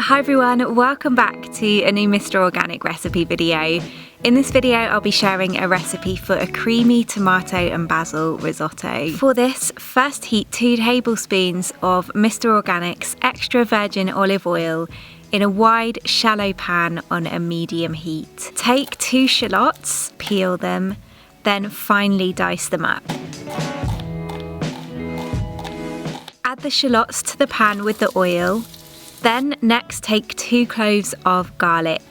Hi everyone, welcome back to a new Mr. Organic recipe video. In this video I'll be sharing a recipe for a creamy tomato and basil risotto. For this, first heat 2 tablespoons of Mr. Organic's extra virgin olive oil in a wide, shallow pan on a medium heat. Take 2 shallots, peel them, then finely dice them up. Add the shallots to the pan with the oil. Then next take 2 cloves of garlic.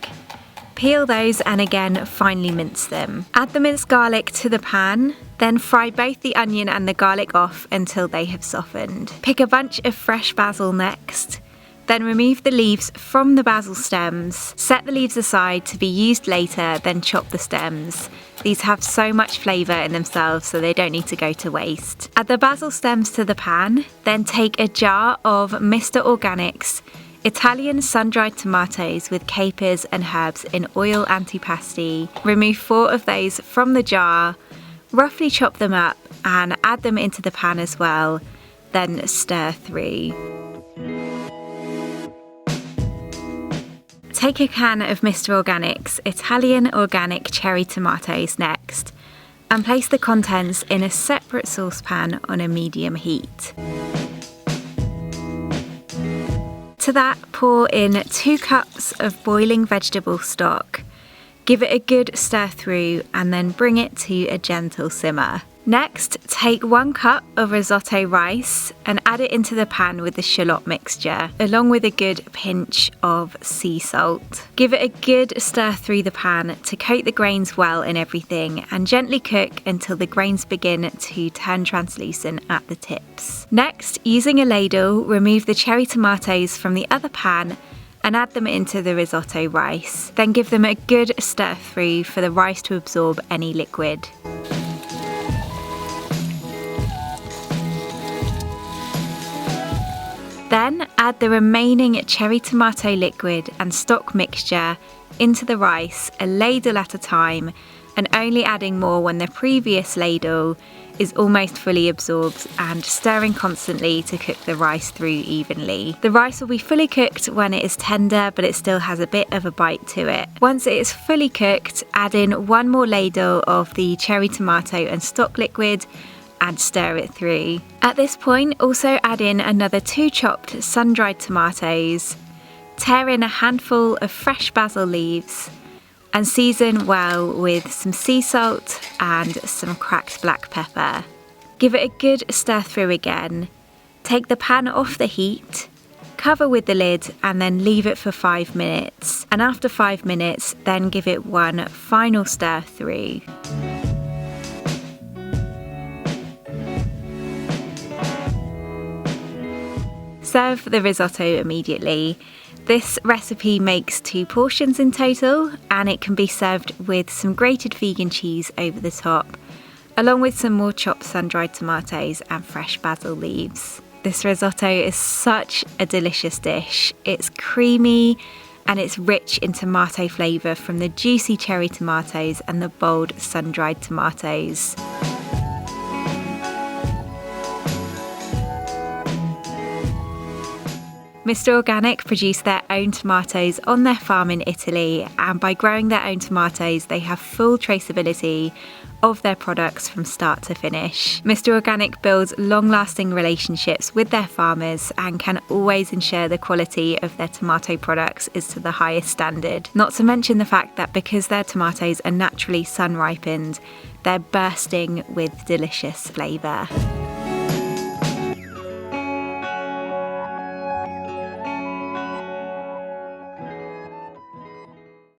Peel those and again finely mince them. Add the minced garlic to the pan, then fry both the onion and the garlic off until they have softened. Pick a bunch of fresh basil next. Then remove the leaves from the basil stems. Set the leaves aside to be used later, then chop the stems. These have so much flavour in themselves, so they don't need to go to waste. Add the basil stems to the pan, then take a jar of Mr. Organic's Italian sun-dried tomatoes with capers and herbs in oil antipasti. Remove 4 of those from the jar, roughly chop them up and add them into the pan as well, then stir through. Take a can of Mr. Organic's Italian organic cherry tomatoes next and place the contents in a separate saucepan on a medium heat. To that, pour in 2 cups of boiling vegetable stock. Give it a good stir through and then bring it to a gentle simmer. Next, take 1 cup of risotto rice and add it into the pan with the shallot mixture, along with a good pinch of sea salt. Give it a good stir through the pan to coat the grains well in everything and gently cook until the grains begin to turn translucent at the tips. Next, using a ladle, remove the cherry tomatoes from the other pan and add them into the risotto rice. Then give them a good stir through for the rice to absorb any liquid. Then add the remaining cherry tomato liquid and stock mixture into the rice, a ladle at a time, and only adding more when the previous ladle is almost fully absorbed, and stirring constantly to cook the rice through evenly. The rice will be fully cooked when it is tender, but it still has a bit of a bite to it. Once it is fully cooked, add in 1 more ladle of the cherry tomato and stock liquid and stir it through. At this point, also add in another 2 chopped sun-dried tomatoes, tear in a handful of fresh basil leaves, and season well with some sea salt and some cracked black pepper. Give it a good stir through again. Take the pan off the heat, cover with the lid and then leave it for 5 minutes. And after 5 minutes, then give it 1 final stir through. Serve the risotto immediately. This recipe makes 2 portions in total, and it can be served with some grated vegan cheese over the top, along with some more chopped sun-dried tomatoes and fresh basil leaves. This risotto is such a delicious dish. It's creamy and it's rich in tomato flavour from the juicy cherry tomatoes and the bold sun-dried tomatoes. Mr. Organic produce their own tomatoes on their farm in Italy, and by growing their own tomatoes they have full traceability of their products from start to finish. Mr. Organic builds long-lasting relationships with their farmers and can always ensure the quality of their tomato products is to the highest standard. Not to mention the fact that because their tomatoes are naturally sun-ripened, they're bursting with delicious flavour.